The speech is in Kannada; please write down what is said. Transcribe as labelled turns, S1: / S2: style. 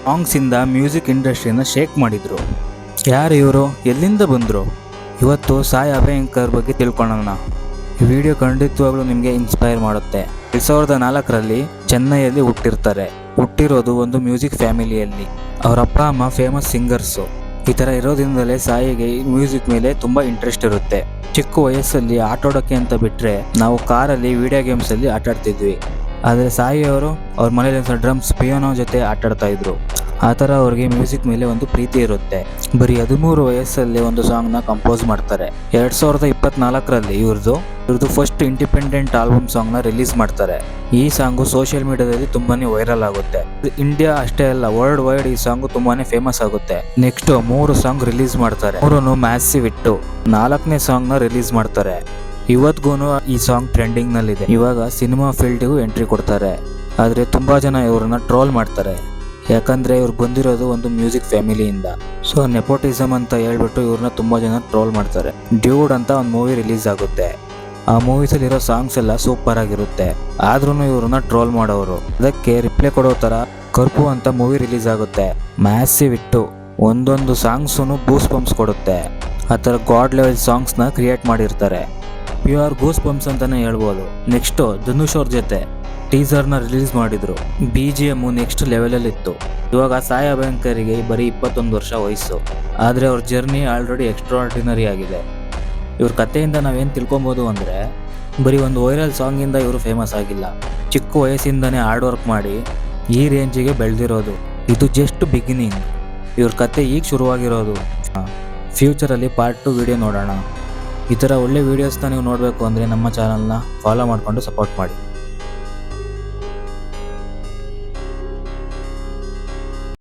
S1: ಸಾಂಗ್ಸಿಂದ ಮ್ಯೂಸಿಕ್ ಇಂಡಸ್ಟ್ರಿನ ಶೇಕ್ ಮಾಡಿದರು. ಯಾರು ಇವರು, ಎಲ್ಲಿಂದ ಬಂದರು? ಇವತ್ತು ಸಾಯಿ ಅಭಯಂಕರ್ ಬಗ್ಗೆ ತಿಳ್ಕೊಳ್ಳೋಣ. ಈ ವಿಡಿಯೋ ಖಂಡಿತವಾಗ್ಲೂ ನಿಮಗೆ ಇನ್ಸ್ಪೈರ್ ಮಾಡುತ್ತೆ. 2004ರಲ್ಲಿ ಚೆನ್ನೈಯಲ್ಲಿ ಹುಟ್ಟಿರೋದು ಒಂದು ಮ್ಯೂಸಿಕ್ ಫ್ಯಾಮಿಲಿಯಲ್ಲಿ. ಅವರ ಅಪ್ಪ ಅಮ್ಮ ಫೇಮಸ್ ಸಿಂಗರ್ಸು. ಈ ಥರ ಇರೋದ್ರಿಂದಲೇ ಸಾಯಿಗೆ ಮ್ಯೂಸಿಕ್ ಮೇಲೆ ತುಂಬ ಇಂಟ್ರೆಸ್ಟ್ ಇರುತ್ತೆ. ಚಿಕ್ಕ ವಯಸ್ಸಲ್ಲಿ ಆಟಾಡೋಕ್ಕೆ ಅಂತ ಬಿಟ್ಟರೆ ನಾವು ಕಾರಲ್ಲಿ ವಿಡಿಯೋ ಗೇಮ್ಸಲ್ಲಿ ಆಟಾಡ್ತಿದ್ವಿ. ಆದರೆ ಸಾಯಿ ಅವರು ಅವ್ರ ಮನೇಲಿ ಡ್ರಮ್ಸ್ ಪಿಯಾನೋ ಜೊತೆ ಆಟಾಡ್ತಾ ಇದ್ರು. ಆ ಥರ ಅವ್ರಿಗೆ ಮ್ಯೂಸಿಕ್ ಮೇಲೆ ಒಂದು ಪ್ರೀತಿ ಇರುತ್ತೆ. ಬರೀ 13 ವಯಸ್ಸಲ್ಲಿ ಒಂದು ಸಾಂಗ್ನ ಕಂಪೋಸ್ ಮಾಡ್ತಾರೆ. 2024ರಲ್ಲಿ ಇವ್ರದ್ದು ಫಸ್ಟ್ ಇಂಡಿಪೆಂಡೆಂಟ್ ಆಲ್ಬಮ್ ಸಾಂಗ್ನ ರಿಲೀಸ್ ಮಾಡ್ತಾರೆ. ಈ ಸಾಂಗು ಸೋಷಿಯಲ್ ಮೀಡಿಯಾದಲ್ಲಿ ತುಂಬಾನೇ ವೈರಲ್ ಆಗುತ್ತೆ. ಇಂಡಿಯಾ ಅಷ್ಟೇ ಅಲ್ಲ, ವರ್ಲ್ಡ್ ವೈಡ್ ಈ ಸಾಂಗು ತುಂಬಾನೇ ಫೇಮಸ್ ಆಗುತ್ತೆ. ನೆಕ್ಸ್ಟ್ 3 ಸಾಂಗ್ ರಿಲೀಸ್ ಮಾಡ್ತಾರೆ. 3 ಮ್ಯಾಸಿವ್ ಹಿಟ್ಟು. 4ನೇ ಸಾಂಗ್ನ ರಿಲೀಸ್ ಮಾಡ್ತಾರೆ. ಇವತ್ತಿಗೂ ಈ ಸಾಂಗ್ ಟ್ರೆಂಡಿಂಗ್ ನಲ್ಲಿದೆ. ಇವಾಗ ಸಿನಿಮಾ ಫೀಲ್ಡ್ಗೂ ಎಂಟ್ರಿ ಕೊಡ್ತಾರೆ. ಆದರೆ ತುಂಬಾ ಜನ ಇವ್ರನ್ನ ಟ್ರೋಲ್ ಮಾಡ್ತಾರೆ. ಯಾಕಂದ್ರೆ ಇವ್ರು ಬಂದಿರೋದು ಒಂದು ಮ್ಯೂಸಿಕ್ ಫ್ಯಾಮಿಲಿಯಿಂದ. ಸೊ ನೆಪೋಟಿಸಮ್ ಅಂತ ಹೇಳ್ಬಿಟ್ಟು ಇವ್ರನ್ನ ತುಂಬಾ ಜನ ಟ್ರೋಲ್ ಮಾಡ್ತಾರೆ. ಡ್ಯೂಡ್ ಅಂತ ಒಂದು ಮೂವಿ ರಿಲೀಸ್ ಆಗುತ್ತೆ. ಆ ಮೂವೀಸಲ್ಲಿರೋ ಸಾಂಗ್ಸ್ ಎಲ್ಲ ಸೂಪರ್ ಆಗಿರುತ್ತೆ. ಆದ್ರೂ ಇವ್ರನ್ನ ಟ್ರೋಲ್ ಮಾಡೋರು. ಅದಕ್ಕೆ ರಿಪ್ಲೈ ಕೊಡೋ ಥರ ಕರ್ಪು ಅಂತ ಮೂವಿ ರಿಲೀಸ್ ಆಗುತ್ತೆ. ಮ್ಯಾಸಿವ್ ಹಿಟ್ಟು. ಒಂದೊಂದು ಸಾಂಗ್ಸೂ ಬೂಸ್ ಬಂಪ್ಸ್ ಕೊಡುತ್ತೆ. ಆ ಥರ ಗಾಡ್ ಲೆವೆಲ್ ಸಾಂಗ್ಸ್ನ ಕ್ರಿಯೇಟ್ ಮಾಡಿರ್ತಾರೆ. ಪ್ಯೂರ್ ಗೂಸ್ ಬಂಪ್ಸ್ ಅಂತಾನೆ ಹೇಳ್ಬೋದು. ನೆಕ್ಸ್ಟ್ ಧನುಷ್ ಅವ್ರ ಜೊತೆ ಟೀಸರ್ನ ರಿಲೀಸ್ ಮಾಡಿದ್ರು. BGM ನೆಕ್ಸ್ಟ್ ಲೆವೆಲಲ್ಲಿ ಇತ್ತು. ಇವಾಗ ಸಾಯಿ ಅಭಯಂಕರಿಗೆ ಬರೀ 21 ವರ್ಷ ವಯಸ್ಸು. ಆದರೆ ಅವ್ರ ಜರ್ನಿ ಆಲ್ರೆಡಿ ಎಕ್ಸ್ಟ್ರಾರ್ಡಿನರಿ ಆಗಿದೆ. ಇವ್ರ ಕಥೆಯಿಂದ ನಾವೇನು ತಿಳ್ಕೊಬೋದು ಅಂದರೆ, ಬರೀ ಒಂದು ವೈರಲ್ ಸಾಂಗಿಂದ ಇವರು ಫೇಮಸ್ ಆಗಿಲ್ಲ. ಚಿಕ್ಕ ವಯಸ್ಸಿಂದನೇ ಹಾರ್ಡ್ ವರ್ಕ್ ಮಾಡಿ ಈ ರೇಂಜಿಗೆ ಬೆಳೆದಿರೋದು. ಇದು ಜಸ್ಟ್ ಬಿಗಿನಿಂಗ್. ಇವ್ರ ಕತೆ ಈಗ ಶುರುವಾಗಿರೋದು. ಫ್ಯೂಚರಲ್ಲಿ ಪಾರ್ಟ್ 2 ವಿಡಿಯೋ ನೋಡೋಣ. ಈ ಥರ ಒಳ್ಳೆ ವೀಡಿಯೋಸ್ನ ನೀವು ನೋಡಬೇಕು ಅಂದರೆ ನಮ್ಮ ಚಾನಲ್ನ ಫಾಲೋ ಮಾಡಿಕೊಂಡು ಸಪೋರ್ಟ್ ಮಾಡಿ.